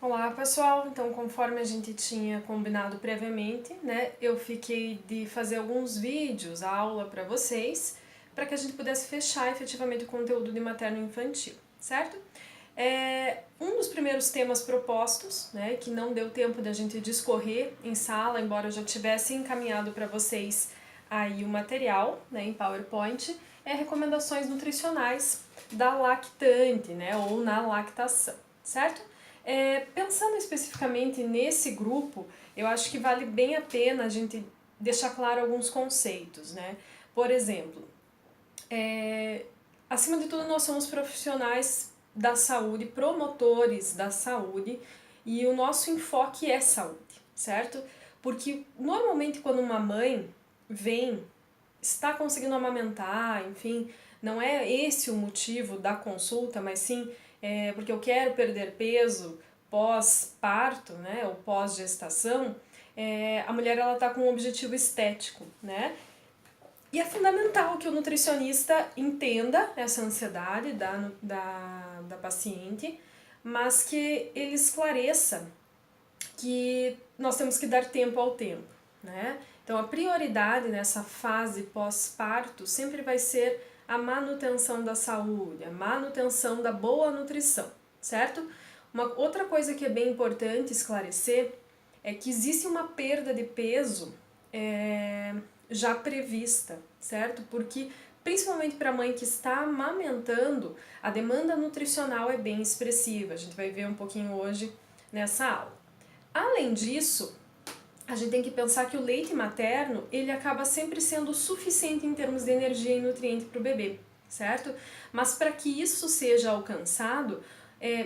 Olá pessoal, então conforme a gente tinha combinado previamente, né, eu fiquei de fazer alguns vídeos, aula para vocês, para que a gente pudesse fechar efetivamente o conteúdo de materno-infantil, certo? Um dos primeiros temas propostos, né, que não deu tempo da gente discorrer em sala, embora eu já tivesse encaminhado para vocês aí o material, né, em PowerPoint, é recomendações nutricionais da lactante, né, ou na lactação, certo? Pensando especificamente nesse grupo, eu acho que vale bem a pena a gente deixar claro alguns conceitos, né? Por exemplo, acima de tudo nós somos profissionais da saúde, promotores da saúde, e o nosso enfoque é saúde, certo? Porque normalmente quando uma mãe vem, está conseguindo amamentar, enfim, não é esse o motivo da consulta, mas sim porque eu quero perder peso pós-parto, né, ou pós-gestação, a mulher ela está com um objetivo estético, né? E é fundamental que o nutricionista entenda essa ansiedade da paciente, mas que ele esclareça que nós temos que dar tempo ao tempo, né? Então a prioridade nessa fase pós-parto sempre vai ser a manutenção da saúde, a manutenção da boa nutrição, certo? Uma outra coisa que é bem importante esclarecer é que existe uma perda de peso já prevista, certo? Porque principalmente para a mãe que está amamentando, a demanda nutricional é bem expressiva. A gente vai ver um pouquinho hoje nessa aula. Além disso, a gente tem que pensar que o leite materno, ele acaba sempre sendo suficiente em termos de energia e nutriente para o bebê, certo? Mas para que isso seja alcançado,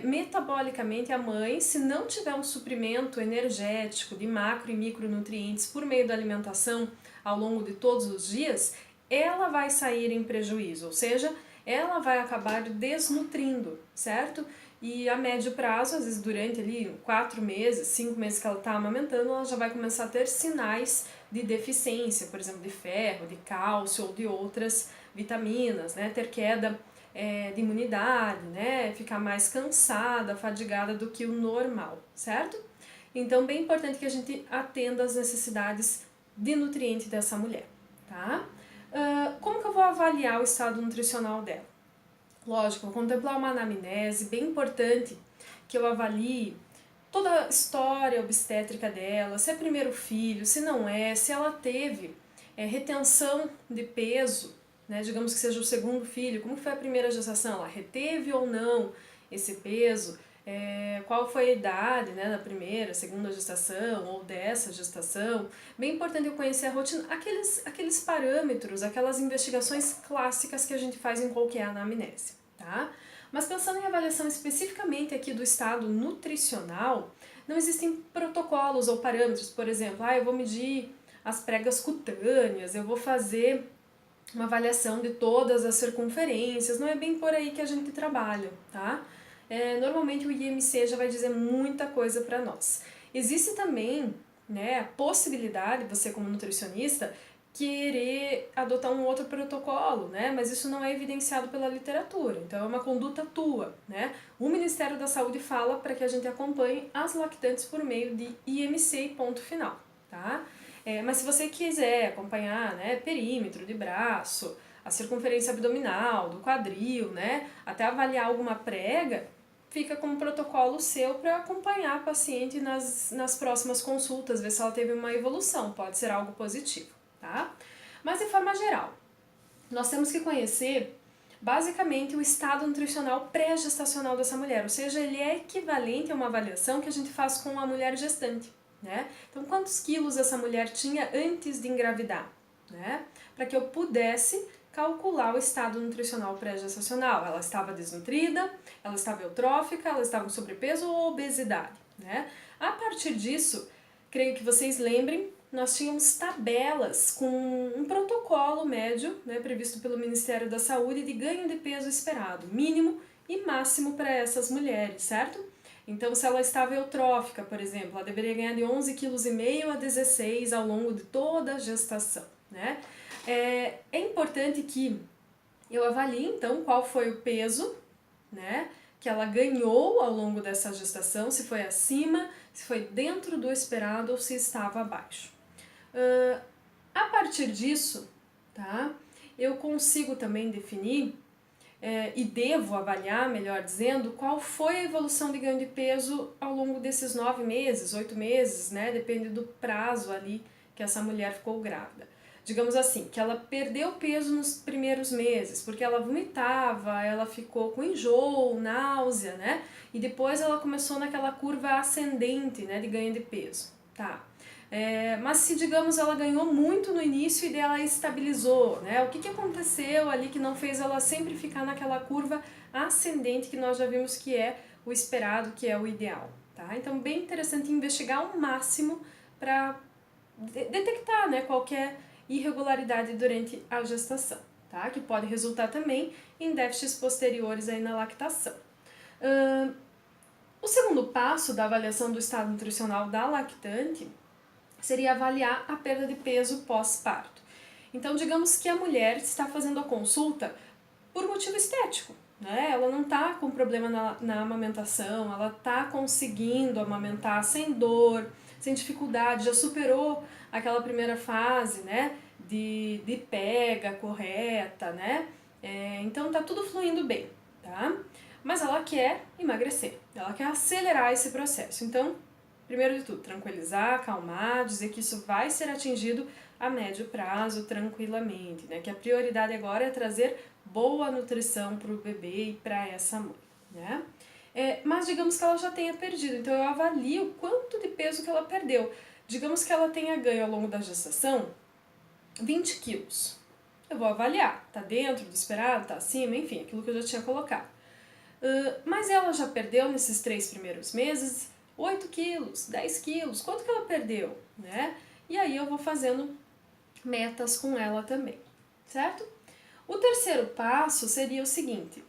metabolicamente a mãe, se não tiver um suprimento energético de macro e micronutrientes por meio da alimentação ao longo de todos os dias, ela vai sair em prejuízo, ou seja, ela vai acabar desnutrindo, certo? E a médio prazo, às vezes durante ali 4 meses, 5 meses que ela está amamentando, ela já vai começar a ter sinais de deficiência, por exemplo, de ferro, de cálcio ou de outras vitaminas, né? Ter queda de imunidade, né? Ficar mais cansada, fadigada do que o normal, certo? Então, bem importante que a gente atenda às necessidades de nutriente dessa mulher, tá? Como que eu vou avaliar o estado nutricional dela? Lógico, vou contemplar uma anamnese, bem importante que eu avalie toda a história obstétrica dela, se é primeiro filho, se não é, se ela teve retenção de peso, né, digamos que seja o segundo filho, como foi a primeira gestação, ela reteve ou não esse peso, qual foi a idade, né, da primeira, segunda gestação ou dessa gestação. Bem importante eu conhecer a rotina, aqueles parâmetros, aquelas investigações clássicas que a gente faz em qualquer anamnese, tá? Mas pensando em avaliação especificamente aqui do estado nutricional, não existem protocolos ou parâmetros, por exemplo, eu vou medir as pregas cutâneas, eu vou fazer uma avaliação de todas as circunferências, não é bem por aí que a gente trabalha, tá? Normalmente o IMC já vai dizer muita coisa para nós. Existe também, né, a possibilidade, você como nutricionista, querer adotar um outro protocolo, né? Mas isso não é evidenciado pela literatura, então é uma conduta tua, né? O Ministério da Saúde fala para que a gente acompanhe as lactantes por meio de IMC e ponto final, tá? Mas se você quiser acompanhar, né, perímetro de braço, a circunferência abdominal, do quadril, né, até avaliar alguma prega, fica como protocolo seu para acompanhar a paciente nas próximas consultas, ver se ela teve uma evolução, pode ser algo positivo, tá? Mas de forma geral, nós temos que conhecer basicamente o estado nutricional pré-gestacional dessa mulher, ou seja, ele é equivalente a uma avaliação que a gente faz com a mulher gestante, né? Então, quantos quilos essa mulher tinha antes de engravidar, né? Para que eu pudesse calcular o estado nutricional pré-gestacional. Ela estava desnutrida, ela estava eutrófica, ela estava com sobrepeso ou obesidade, né? A partir disso, creio que vocês lembrem, nós tínhamos tabelas com um protocolo médio, né, previsto pelo Ministério da Saúde de ganho de peso esperado, mínimo e máximo para essas mulheres, certo? Então, se ela estava eutrófica, por exemplo, ela deveria ganhar de 11,5 kg a 16 ao longo de toda a gestação, né? É importante que eu avalie, então, qual foi o peso, né, que ela ganhou ao longo dessa gestação, se foi acima, se foi dentro do esperado ou se estava abaixo. A partir disso, tá, eu consigo também definir e devo avaliar, melhor dizendo, qual foi a evolução de ganho de peso ao longo desses 9 meses, 8 meses, né, depende do prazo ali que essa mulher ficou grávida. Digamos assim, que ela perdeu peso nos primeiros meses, porque ela vomitava, ela ficou com enjoo, náusea, né? E depois ela começou naquela curva ascendente, né, de ganho de peso, tá? Mas se, digamos, ela ganhou muito no início e daí ela estabilizou, né? O que aconteceu ali que não fez ela sempre ficar naquela curva ascendente que nós já vimos que é o esperado, que é o ideal, tá? Então, bem interessante investigar ao máximo para detectar, né, qualquer irregularidade durante a gestação, tá? Que pode resultar também em déficits posteriores aí na lactação. O segundo passo da avaliação do estado nutricional da lactante seria avaliar a perda de peso pós-parto. Então, digamos que a mulher está fazendo a consulta por motivo estético, né? Ela não está com problema na amamentação, ela está conseguindo amamentar sem dor, sem dificuldade, já superou aquela primeira fase, né, de pega correta, né? Então tá tudo fluindo bem, tá? Mas ela quer emagrecer, ela quer acelerar esse processo. Então, primeiro de tudo, tranquilizar, acalmar, dizer que isso vai ser atingido a médio prazo tranquilamente, né? Que a prioridade agora é trazer boa nutrição para o bebê e para essa mãe, né? Mas digamos que ela já tenha perdido, então eu avalio quanto de peso que ela perdeu. Digamos que ela tenha ganho ao longo da gestação 20 quilos. Eu vou avaliar, tá dentro do esperado, tá acima, enfim, aquilo que eu já tinha colocado. Mas ela já perdeu nesses 3 primeiros meses 8 quilos, 10 quilos, quanto que ela perdeu, né? E aí eu vou fazendo metas com ela também, certo? O terceiro passo seria o seguinte: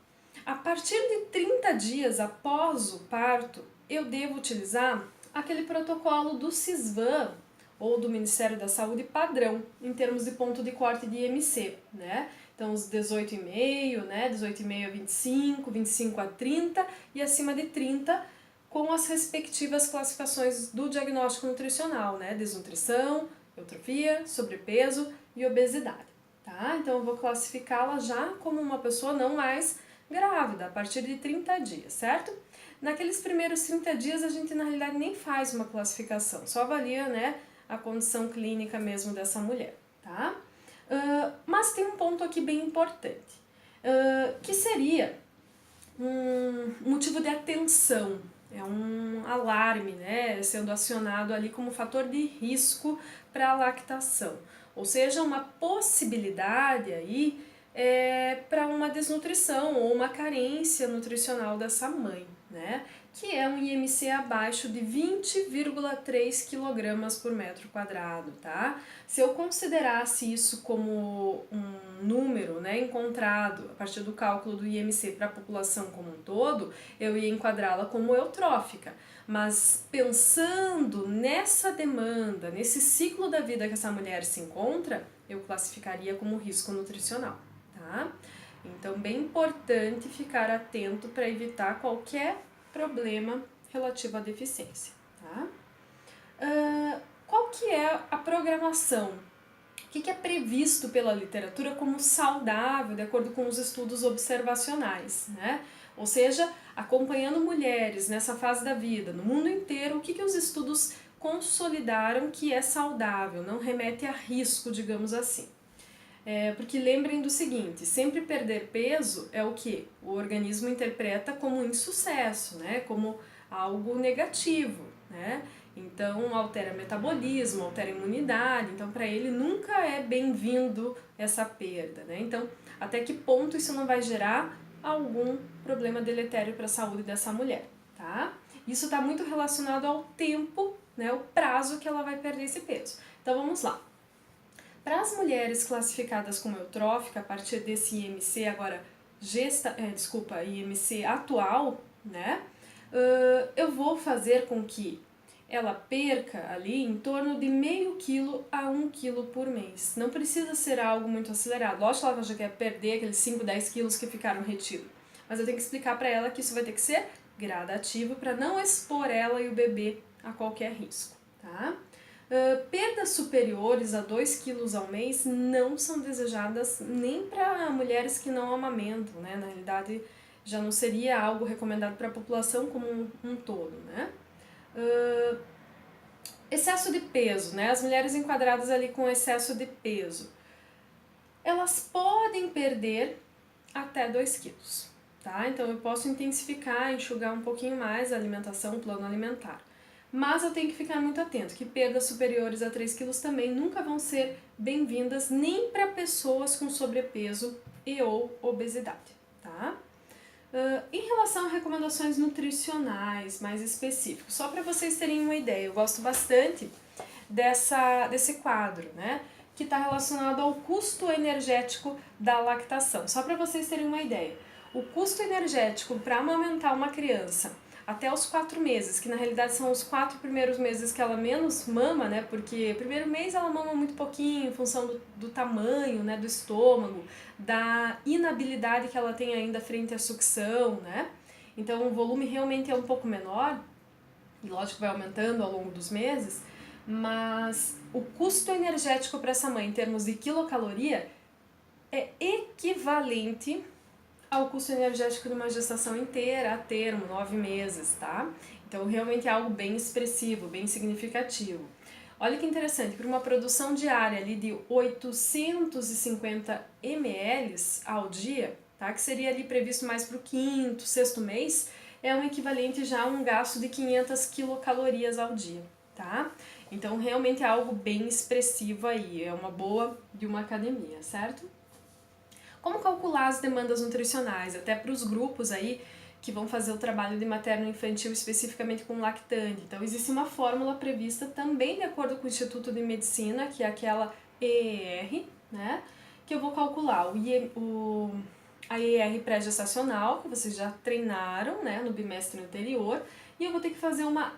a partir de 30 dias após o parto, eu devo utilizar aquele protocolo do CISVAN, ou do Ministério da Saúde padrão, em termos de ponto de corte de IMC, né? Então, os 18,5, né? 18,5 a 25, 25 a 30 e acima de 30, com as respectivas classificações do diagnóstico nutricional, né? Desnutrição, eutrofia, sobrepeso e obesidade, tá? Então, eu vou classificá-la já como uma pessoa não mais grávida, a partir de 30 dias, certo? Naqueles primeiros 30 dias, a gente, na realidade, nem faz uma classificação, só avalia, né, a condição clínica mesmo dessa mulher, tá? Mas tem um ponto aqui bem importante, que seria um motivo de atenção, é um alarme, né, sendo acionado ali como fator de risco para a lactação, ou seja, uma possibilidade aí para uma desnutrição ou uma carência nutricional dessa mãe, né, que é um IMC abaixo de 20,3 kg por metro quadrado, tá? Se eu considerasse isso como um número, né, encontrado a partir do cálculo do IMC para a população como um todo, eu ia enquadrá-la como eutrófica. Mas pensando nessa demanda, nesse ciclo da vida que essa mulher se encontra, eu classificaria como risco nutricional, tá? Então, bem importante ficar atento para evitar qualquer problema relativo à deficiência, tá? Qual que é a programação? O que é previsto pela literatura como saudável, de acordo com os estudos observacionais, né? Ou seja, acompanhando mulheres nessa fase da vida, no mundo inteiro, o que os estudos consolidaram que é saudável, não remete a risco, digamos assim. Porque lembrem do seguinte, sempre perder peso é o que o organismo interpreta como um insucesso, né? Como algo negativo, né? Então altera metabolismo, altera imunidade, então para ele nunca é bem-vindo essa perda, né? Então até que ponto isso não vai gerar algum problema deletério para a saúde dessa mulher, tá? Isso está muito relacionado ao tempo, né? O prazo que ela vai perder esse peso. Então vamos lá. Para as mulheres classificadas como eutrófica, a partir desse IMC agora, IMC atual, né, eu vou fazer com que ela perca ali em torno de meio quilo a 1 quilo por mês. Não precisa ser algo muito acelerado. Lógico que ela já quer perder aqueles 5, 10 quilos que ficaram retidos. mas eu tenho que explicar para ela que isso vai ter que ser gradativo para não expor ela e o bebê a qualquer risco, tá? Perdas superiores a 2 quilos ao mês não são desejadas nem para mulheres que não amamentam, né? Na realidade, já não seria algo recomendado para a população como um todo, né? Excesso de peso, né? As mulheres enquadradas ali com excesso de peso, elas podem perder até 2 quilos, tá? Então eu posso intensificar, enxugar um pouquinho mais a alimentação, o plano alimentar. Mas eu tenho que ficar muito atento, que perdas superiores a 3 quilos também nunca vão ser bem-vindas nem para pessoas com sobrepeso e ou obesidade, tá? Em relação a recomendações nutricionais mais específicas, só para vocês terem uma ideia, eu gosto bastante desse quadro, né? Que está relacionado ao custo energético da lactação. Só para vocês terem uma ideia, o custo energético para amamentar uma criança até os 4 meses, que na realidade são os 4 primeiros meses que ela menos mama, né? Porque primeiro mês ela mama muito pouquinho em função do tamanho, né? Do estômago, da inabilidade que ela tem ainda frente à sucção, né? Então o volume realmente é um pouco menor, e lógico vai aumentando ao longo dos meses, mas o custo energético para essa mãe em termos de quilocaloria é equivalente ao custo energético de uma gestação inteira a termo, 9 meses, tá? Então realmente é algo bem expressivo, bem significativo. Olha que interessante, para uma produção diária ali de 850 ml ao dia, tá? Que seria ali previsto mais para o quinto, sexto mês, é um equivalente já a um gasto de 500 quilocalorias ao dia, tá? Então realmente é algo bem expressivo aí, é uma boa de uma academia, certo? Como calcular as demandas nutricionais, até para os grupos aí que vão fazer o trabalho de materno-infantil especificamente com lactante. Então existe uma fórmula prevista também de acordo com o Instituto de Medicina, que é aquela EER, né? Que eu vou calcular a EER pré-gestacional, que vocês já treinaram, né, no bimestre anterior, e eu vou ter que fazer uma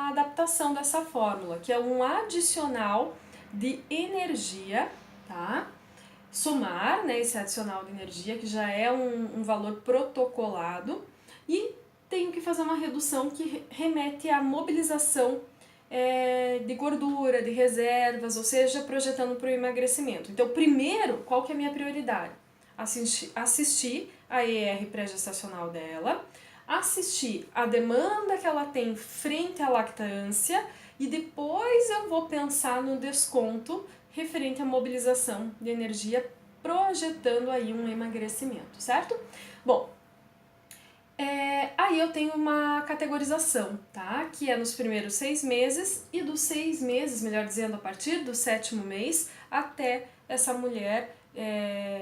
adaptação dessa fórmula, que é um adicional de energia, tá? Somar, né, esse adicional de energia, que já é um valor protocolado, e tenho que fazer uma redução que remete à mobilização de gordura, de reservas, ou seja, projetando para o emagrecimento. Então, primeiro, qual que é a minha prioridade? Assistir a ER pré-gestacional dela, assistir a demanda que ela tem frente à lactância, e depois eu vou pensar no desconto referente à mobilização de energia, projetando aí um emagrecimento, certo? Bom, aí eu tenho uma categorização, tá? Que é nos primeiros 6 meses e dos 6 meses, melhor dizendo, a partir do 7º mês, até essa mulher,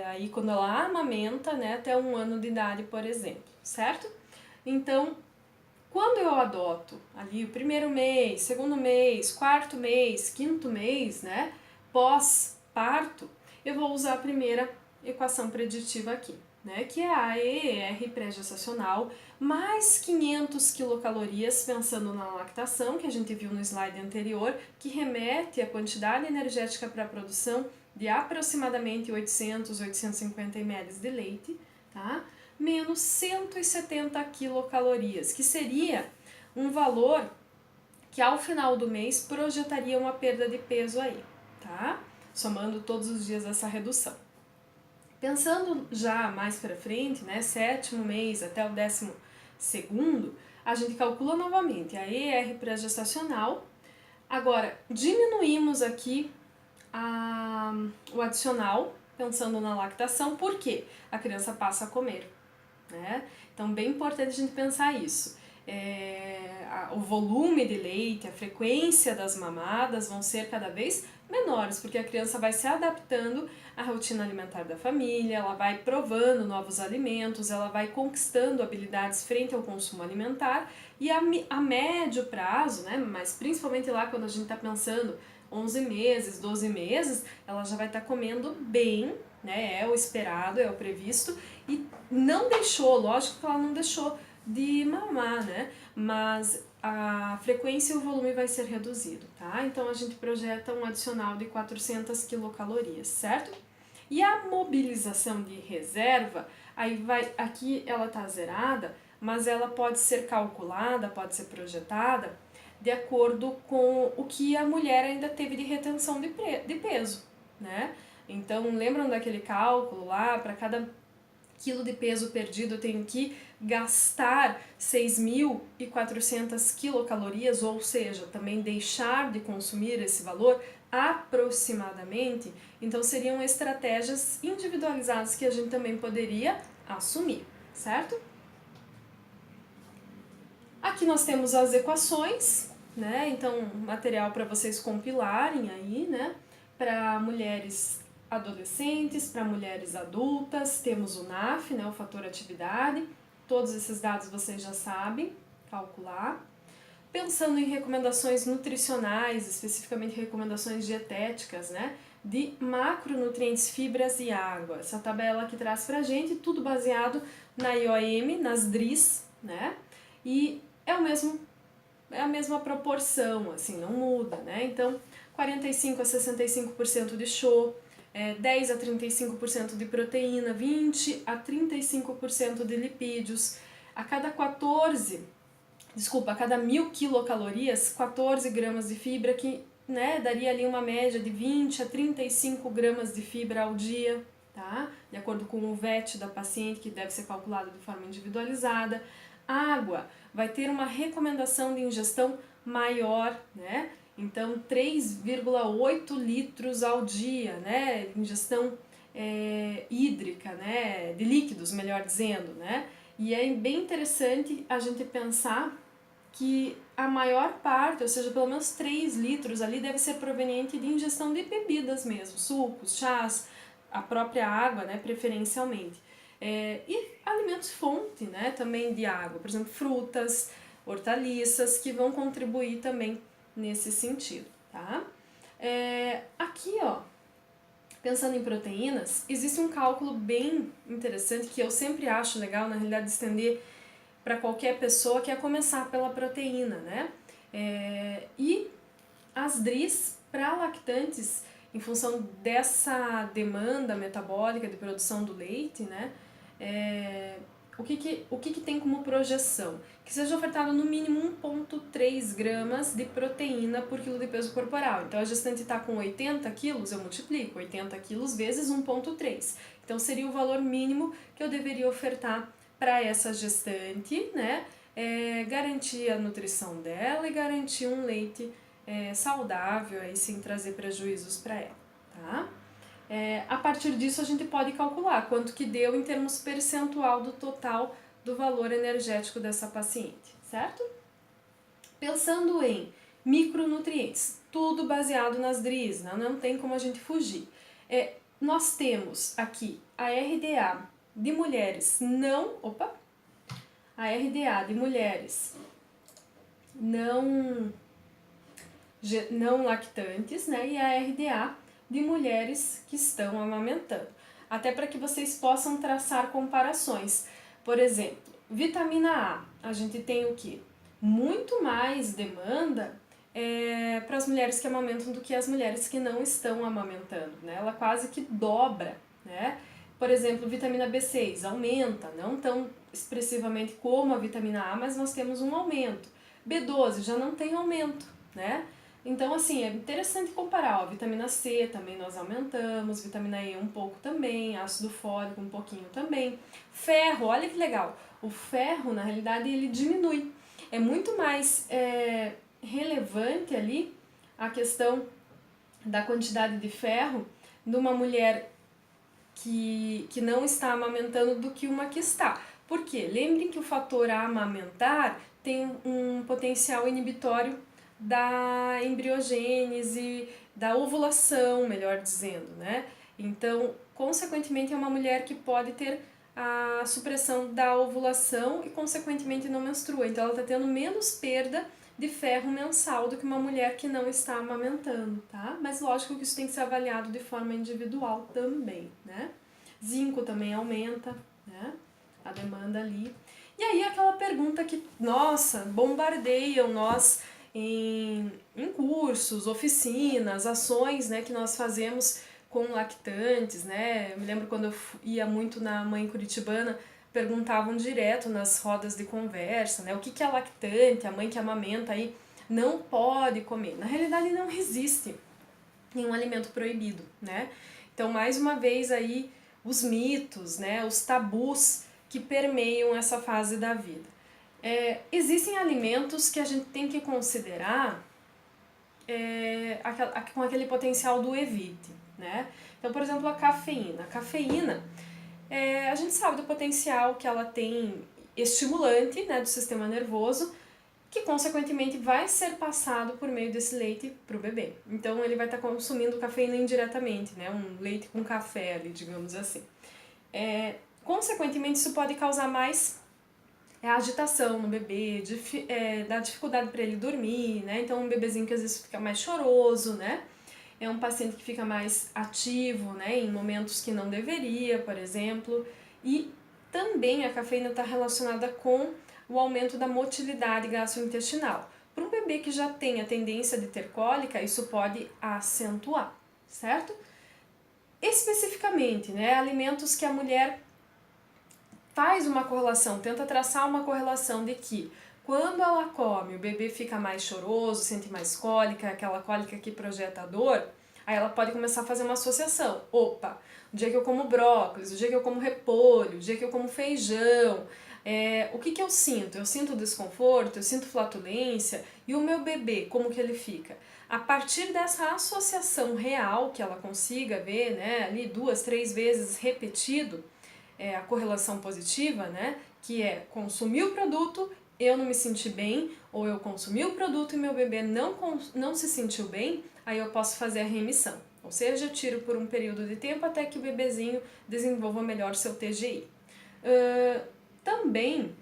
aí quando ela amamenta, né, até 1 ano de idade, por exemplo, certo? Então, quando eu adoto ali o primeiro mês, segundo mês, quarto mês, quinto mês, né, pós-parto, eu vou usar a primeira equação preditiva aqui, né, que é a EER pré-gestacional mais 500 quilocalorias, pensando na lactação, que a gente viu no slide anterior, que remete à quantidade energética para a produção de aproximadamente 800, 850 ml de leite, tá? Menos 170 quilocalorias, que seria um valor que ao final do mês projetaria uma perda de peso aí, tá? Somando todos os dias essa redução. Pensando já mais para frente, né, 7º mês até o 12º, a gente calcula novamente a ER pré-gestacional. Agora, diminuímos aqui o adicional, pensando na lactação, porque a criança passa a comer, né? Então, bem importante a gente pensar isso. O volume de leite, a frequência das mamadas vão ser cada vez menores, porque a criança vai se adaptando à rotina alimentar da família, ela vai provando novos alimentos, ela vai conquistando habilidades frente ao consumo alimentar, e a médio prazo, né, mas principalmente lá quando a gente está pensando 11 meses, 12 meses, ela já vai estar comendo bem, né, é o esperado, é o previsto, e não deixou, lógico que ela não deixou de mamar, né, mas a frequência e o volume vai ser reduzido, tá? Então a gente projeta um adicional de 400 quilocalorias, certo? E a mobilização de reserva, aí vai, aqui ela está zerada, mas ela pode ser calculada, pode ser projetada de acordo com o que a mulher ainda teve de retenção de peso, né? Então, lembram daquele cálculo lá, para cada quilo de peso perdido eu tenho que gastar 6.400 quilocalorias, ou seja, também deixar de consumir esse valor aproximadamente. Então seriam estratégias individualizadas que a gente também poderia assumir, certo? Aqui nós temos as equações, né? Então material para vocês compilarem aí, né? Para mulheres adolescentes, para mulheres adultas, temos o NAF, né, o fator atividade, todos esses dados vocês já sabem calcular. Pensando em recomendações nutricionais, especificamente recomendações dietéticas, né, de macronutrientes, fibras e água. Essa tabela que traz pra gente, tudo baseado na IOM, nas DRIs, né, e é a mesma proporção, assim, não muda, né, então 45 a 65% de show, 10 a 35% de proteína, 20 a 35% de lipídios, a cada 1.000 quilocalorias, 14 gramas de fibra, que, né, daria ali uma média de 20 a 35 gramas de fibra ao dia, tá? De acordo com o VET da paciente, que deve ser calculado de forma individualizada. Água vai ter uma recomendação de ingestão maior, né? Então, 3,8 litros ao dia, né? Ingestão hídrica, né? De líquidos, melhor dizendo, né? E é bem interessante a gente pensar que a maior parte, ou seja, pelo menos 3 litros ali, deve ser proveniente de ingestão de bebidas mesmo, sucos, chás, a própria água, né? Preferencialmente. E alimentos fonte, né? Também de água, por exemplo, frutas, hortaliças, que vão contribuir também nesse sentido, tá? Aqui, ó, pensando em proteínas, existe um cálculo bem interessante que eu sempre acho legal, na realidade, de estender para qualquer pessoa, que é começar pela proteína, né? E as DRIs para lactantes, em função dessa demanda metabólica de produção do leite, né? O que tem como projeção? Que seja ofertado no mínimo 1,3 gramas de proteína por quilo de peso corporal. Então, a gestante está com 80 quilos, eu multiplico 80 quilos vezes 1,3. Então, seria o valor mínimo que eu deveria ofertar para essa gestante, né? Garantir a nutrição dela e garantir um leite saudável, aí, sem trazer prejuízos para ela, tá? A partir disso a gente pode calcular quanto que deu em termos percentual do total do valor energético dessa paciente, certo? Pensando em micronutrientes, tudo baseado nas DRIs, não tem como a gente fugir. Nós temos aqui a RDA de mulheres a RDA de mulheres não lactantes, né? E a RDA de mulheres que estão amamentando. Até para que vocês possam traçar comparações. Por exemplo, vitamina A, a gente tem o quê? Muito mais demanda para as mulheres que amamentam do que as mulheres que não estão amamentando, né? Ela quase que dobra, né? Por exemplo, vitamina B6 aumenta, não tão expressivamente como a vitamina A, mas nós temos um aumento. B12 já não tem aumento, né? Então, assim, é interessante comparar, ó, vitamina C também nós aumentamos, vitamina E um pouco também, ácido fólico um pouquinho também. Ferro, olha que legal, o ferro, na realidade, ele diminui. É muito mais relevante ali a questão da quantidade de ferro numa mulher que não está amamentando do que uma que está. Por quê? Lembrem que o fator amamentar tem um potencial inibitório da embriogênese, da ovulação, melhor dizendo, né? Então, consequentemente, é uma mulher que pode ter a supressão da ovulação e, consequentemente, não menstrua. Então, ela está tendo menos perda de ferro mensal do que uma mulher que não está amamentando, tá? Mas, lógico que isso tem que ser avaliado de forma individual também, né? Zinco também aumenta, né? A demanda ali. E aí, aquela pergunta que, nossa, bombardeiam nós em cursos, oficinas, ações, né, que nós fazemos com lactantes, né? Eu me lembro quando eu ia muito na Mãe Curitibana, perguntavam direto nas rodas de conversa, né? O que é lactante, a mãe que amamenta aí não pode comer. Na realidade não existe nenhum alimento proibido, né? Então, mais uma vez aí, os mitos, né? Os tabus que permeiam essa fase da vida. Existem alimentos que a gente tem que considerar com aquele potencial do evite, né? Então, por exemplo, a cafeína. A cafeína, a gente sabe do potencial que ela tem estimulante, né, do sistema nervoso, que consequentemente vai ser passado por meio desse leite para o bebê. Então ele vai estar consumindo cafeína indiretamente, né, um leite com café ali, digamos assim. Consequentemente isso pode causar mais agitação no bebê, dá dificuldade para ele dormir, né? Então um bebezinho que às vezes fica mais choroso, né? É um paciente que fica mais ativo, né? Em momentos que não deveria, por exemplo. E também a cafeína está relacionada com o aumento da motilidade gastrointestinal. Para um bebê que já tem a tendência de ter cólica, isso pode acentuar, certo? Especificamente, né? Alimentos que a mulher faz uma correlação, tenta traçar uma correlação de que quando ela come, o bebê fica mais choroso, sente mais cólica, aquela cólica que projeta a dor, aí ela pode começar a fazer uma associação. Opa, o dia que eu como brócolis, o dia que eu como repolho, o dia que eu como feijão, o que eu sinto? Eu sinto desconforto, eu sinto flatulência, e o meu bebê, como que ele fica? A partir dessa associação real, que ela consiga ver, né, ali 2, 3 vezes repetido, a correlação positiva, né, que é consumir o produto, eu não me senti bem, ou eu consumi o produto e meu bebê não se sentiu bem, aí eu posso fazer a remissão. Ou seja, eu tiro por um período de tempo até que o bebezinho desenvolva melhor seu TGI. Também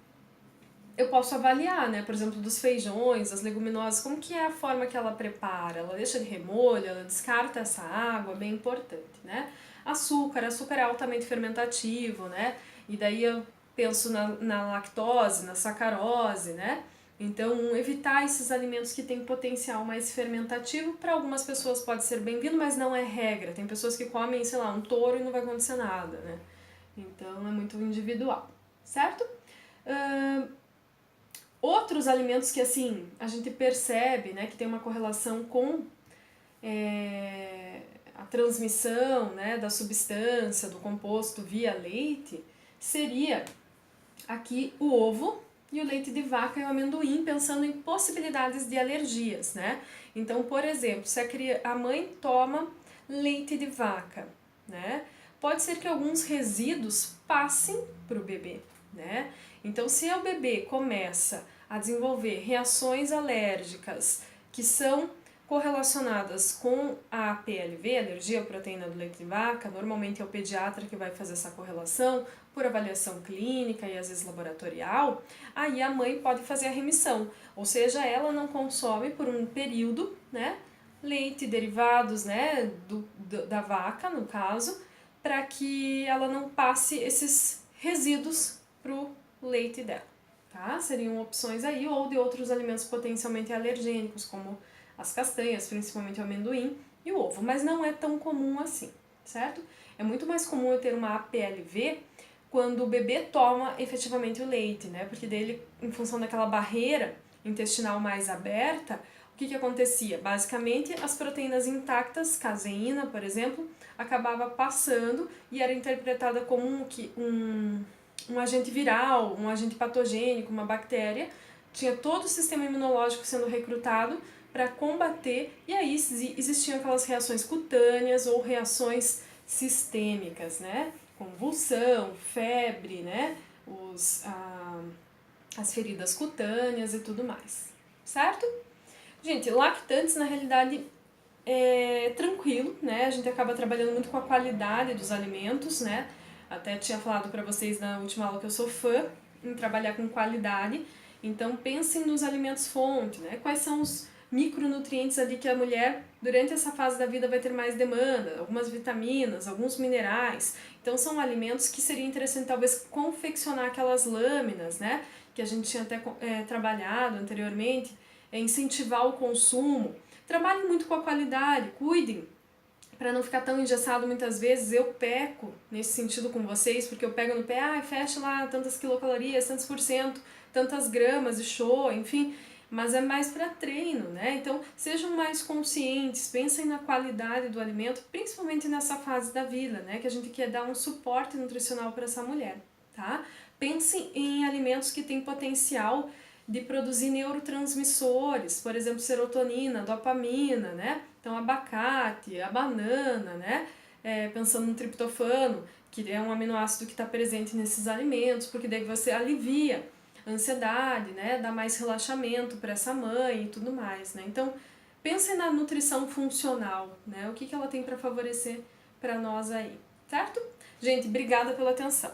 eu posso avaliar, né, por exemplo, dos feijões, das leguminosas, como que é a forma que ela prepara, ela deixa de remolho, ela descarta essa água, bem importante, né? Açúcar é altamente fermentativo, né? E daí eu penso na lactose, na sacarose, né? Então, evitar esses alimentos que têm potencial mais fermentativo, para algumas pessoas pode ser bem-vindo, mas não é regra. Tem pessoas que comem, sei lá, um touro e não vai acontecer nada, né? Então, é muito individual, certo? Outros alimentos que, assim, a gente percebe, né, que tem uma correlação com a transmissão, né, da substância, do composto via leite, seria aqui o ovo e o leite de vaca e o amendoim, pensando em possibilidades de alergias, né? Então, por exemplo, se a mãe toma leite de vaca, né, pode ser que alguns resíduos passem para o bebê, né? Então, se o bebê começa a desenvolver reações alérgicas que são correlacionadas com a PLV, alergia à proteína do leite de vaca, normalmente é o pediatra que vai fazer essa correlação por avaliação clínica e às vezes laboratorial, aí a mãe pode fazer a remissão, ou seja, ela não consome por um período, né, leite, derivados, né, da vaca, no caso, para que ela não passe esses resíduos pro leite dela, tá? Seriam opções aí, ou de outros alimentos potencialmente alergênicos, como as castanhas, principalmente o amendoim e o ovo, mas não é tão comum assim, certo? É muito mais comum eu ter uma APLV quando o bebê toma efetivamente o leite, né? Porque dele, em função daquela barreira intestinal mais aberta, o que acontecia? Basicamente, as proteínas intactas, caseína, por exemplo, acabava passando e era interpretada como um agente viral, um agente patogênico, uma bactéria. Tinha todo o sistema imunológico sendo recrutado para combater, e aí existiam aquelas reações cutâneas ou reações sistêmicas, né? Convulsão, febre, né? As feridas cutâneas e tudo mais, certo? Gente, lactantes na realidade é tranquilo, né? A gente acaba trabalhando muito com a qualidade dos alimentos, né? Até tinha falado para vocês na última aula que eu sou fã em trabalhar com qualidade. Então pensem nos alimentos fonte, né? Quais são os micronutrientes ali que a mulher durante essa fase da vida vai ter mais demanda, algumas vitaminas, alguns minerais. Então são alimentos que seria interessante talvez confeccionar aquelas lâminas, né? Que a gente tinha até trabalhado anteriormente, incentivar o consumo. Trabalhem muito com a qualidade, cuidem para não ficar tão engessado muitas vezes, eu peco nesse sentido com vocês, porque eu pego no pé, fecha lá tantas quilocalorias, tantos por cento, tantas gramas de show, enfim, mas é mais para treino, né? Então, sejam mais conscientes, pensem na qualidade do alimento, principalmente nessa fase da vida, né? Que a gente quer dar um suporte nutricional para essa mulher, tá? Pensem em alimentos que têm potencial de produzir neurotransmissores, por exemplo, serotonina, dopamina, né? Então, abacate, a banana, né? Pensando no triptofano, que é um aminoácido que está presente nesses alimentos, porque daí você alivia a ansiedade, né? Dá mais relaxamento para essa mãe e tudo mais, né? Então, pensem na nutrição funcional, né? O que ela tem para favorecer para nós aí, certo? Gente, obrigada pela atenção.